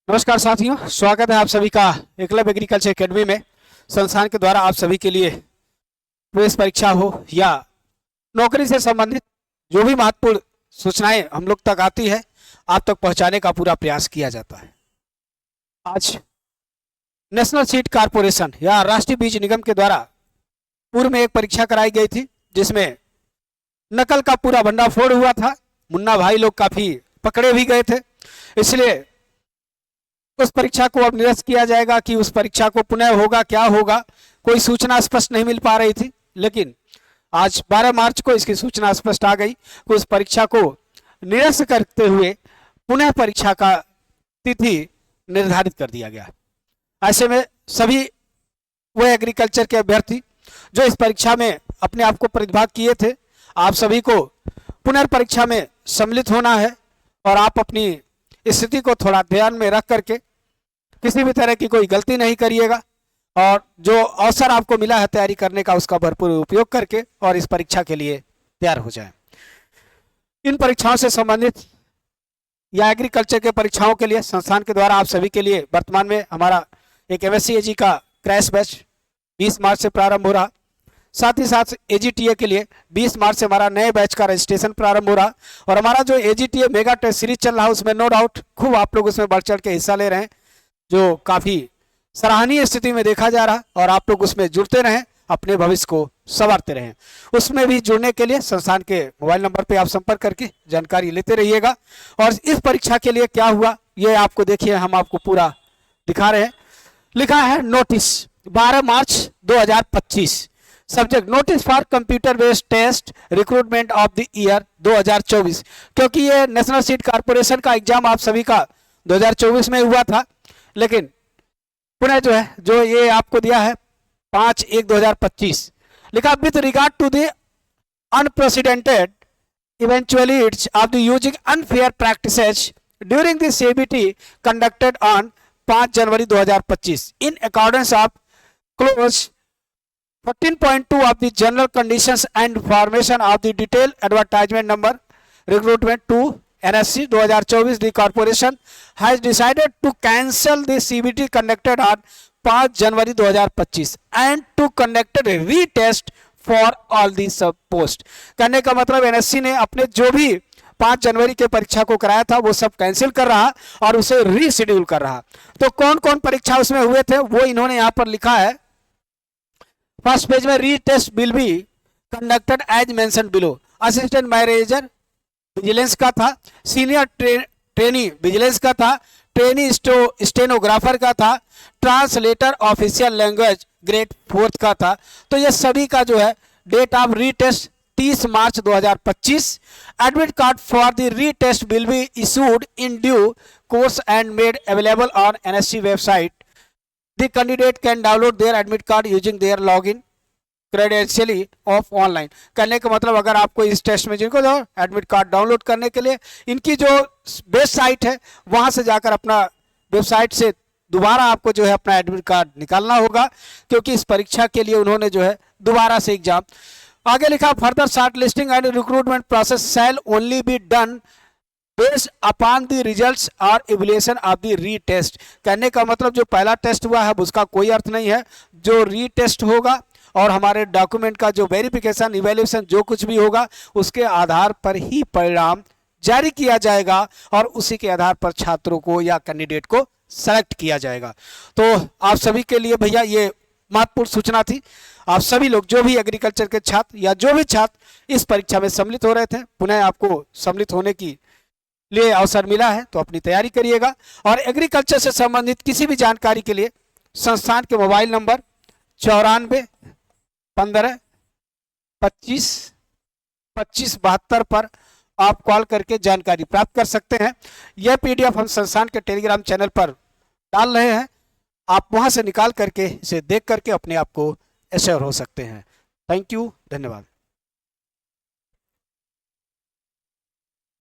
नमस्कार साथियों, स्वागत है आप सभी का एकलव्य एग्रीकल्चर एकेडमी में। संस्थान के द्वारा आप सभी के लिए प्रवेश परीक्षा हो या नौकरी से संबंधित जो भी महत्वपूर्ण सूचनाएं हम लोग तक आती है, आप तक पहुंचाने का पूरा प्रयास किया जाता है। आज नेशनल सीड कारपोरेशन या राष्ट्रीय बीज निगम के द्वारा पूर्व में एक परीक्षा कराई गई थी, जिसमें नकल का पूरा भंडाफोड़ हुआ था। मुन्ना भाई लोग काफी पकड़े भी गए थे, इसलिए उस परीक्षा को अब निरस्त किया जाएगा कि उस परीक्षा को पुनः होगा क्या होगा, कोई सूचना स्पष्ट नहीं मिल पा रही थी। लेकिन आज 12 मार्च को इसकी सूचना स्पष्ट आ गई कि उस परीक्षा को निरस्त करते हुए पुनः परीक्षा का तिथि निर्धारित कर दिया गया। ऐसे में सभी वह एग्रीकल्चर के अभ्यर्थी जो इस परीक्षा में अपने आप को प्रतिभाग किए थे, आप सभी को पुनर्परीक्षा में सम्मिलित होना है और आप अपनी स्थिति को थोड़ा ध्यान में रख करके किसी भी तरह की कोई गलती नहीं करिएगा और जो अवसर आपको मिला है तैयारी करने का, उसका भरपूर उपयोग करके और इस परीक्षा के लिए तैयार हो जाएं। इन परीक्षाओं से संबंधित या एग्रीकल्चर के परीक्षाओं के लिए संस्थान के द्वारा आप सभी के लिए वर्तमान में हमारा एक MSc AG का क्रैश बैच 20 मार्च से प्रारंभ हो रहा। साथ ही साथ AGTA के लिए 20 मार्च से हमारा नए बैच का रजिस्ट्रेशन प्रारंभ हो रहा और हमारा जो AGTA मेगा टेस्ट सीरीज चल रहा है, उसमें नो डाउट खूब आप लोग उसमें बढ़ चढ़ के हिस्सा ले रहे हैं, जो काफ़ी सराहनीय स्थिति में देखा जा रहा, और आप लोग उसमें जुड़ते रहें, अपने भविष्य को संवारते रहें। उसमें भी जुड़ने के लिए संस्थान के मोबाइल नंबर पर आप संपर्क करके जानकारी लेते रहिएगा। और इस परीक्षा के लिए क्या हुआ ये आपको देखिए, हम आपको पूरा दिखा रहे हैं। लिखा है notice 12 March 2025, subject notice for computer based test recruitment of the year 2024। क्योंकि ये नेशनल सीड कारपोरेशन का एग्जाम आप सभी का 2024 में हुआ था, लेकिन पुनः जो ये आपको दिया है 5/1/2025। लिखा with regard to the unprecedented eventualities of the using unfair practices during the CBT conducted on 5 January 2025 in accordance of clause 14.2 of the general conditions and formation of the detailed advertisement number recruitment to NSC 2024, the corporation has decided to cancel the CBT conducted on 5 January 2025 and to conduct a retest for all the sub post। कहने का मतलब NSC ने अपने जो भी 5 जनवरी के परीक्षा को कराया था वो सब कैंसिल कर रहा और उसे रीशेड्यूल कर रहा। तो कौन कौन परीक्षा उसमें हुए थे वो इन्होंने यहाँ पर लिखा है। फर्स्ट पेज में retest will be conducted as mention below. Assistant manager vigilance का था, सीनियर ट्रेनी विजिलेंस का था, ट्रेनी स्टेनोग्राफर का था, ट्रांसलेटर ऑफिशियल लैंग्वेज ग्रेड 4 का था। तो ये सभी का जो है date of retest 30 March 2025। Admit card for the retest will be issued in due course and made available on NSC website. The candidate can download their admit card using their login credentially of online। कहने का मतलब अगर आपको इस test में जिनको जो admit card download करने के लिए इनकी जो बेस्ट साइट है वहां से जाकर अपना वेबसाइट से दोबारा आपको जो है अपना एडमिट कार्ड निकालना होगा, क्योंकि इस परीक्षा के लिए उन्होंने जो है दोबारा से एग्जाम। आगे लिखा further short listing and recruitment process shall only be done based upon the results और इवैल्यूएशन ऑफ द रीटेस्ट। कहने का मतलब जो पहला टेस्ट हुआ है उसका कोई अर्थ नहीं है, जो रीटेस्ट होगा और हमारे डॉक्यूमेंट का जो वेरिफिकेशन इवैल्यूएशन जो कुछ भी होगा उसके आधार पर ही परिणाम जारी किया जाएगा और उसी के आधार पर छात्रों को या कैंडिडेट को सेलेक्ट किया जाएगा। तो आप सभी के लिए भैया ये महत्वपूर्ण सूचना थी। आप सभी लोग जो भी एग्रीकल्चर के छात्र या जो भी छात्र इस परीक्षा में सम्मिलित हो रहे थे, पुनः आपको सम्मिलित होने की लिए अवसर मिला है तो अपनी तैयारी करिएगा। और एग्रीकल्चर से संबंधित किसी भी जानकारी के लिए संस्थान के मोबाइल नंबर 94 15 25 25 72 पर आप कॉल करके जानकारी प्राप्त कर सकते हैं। यह PDF हम संस्थान के टेलीग्राम चैनल पर डाल रहे हैं, आप वहां से निकाल करके इसे देख करके अपने आप को एश्योर हो सकते हैं। थैंक यू, धन्यवाद।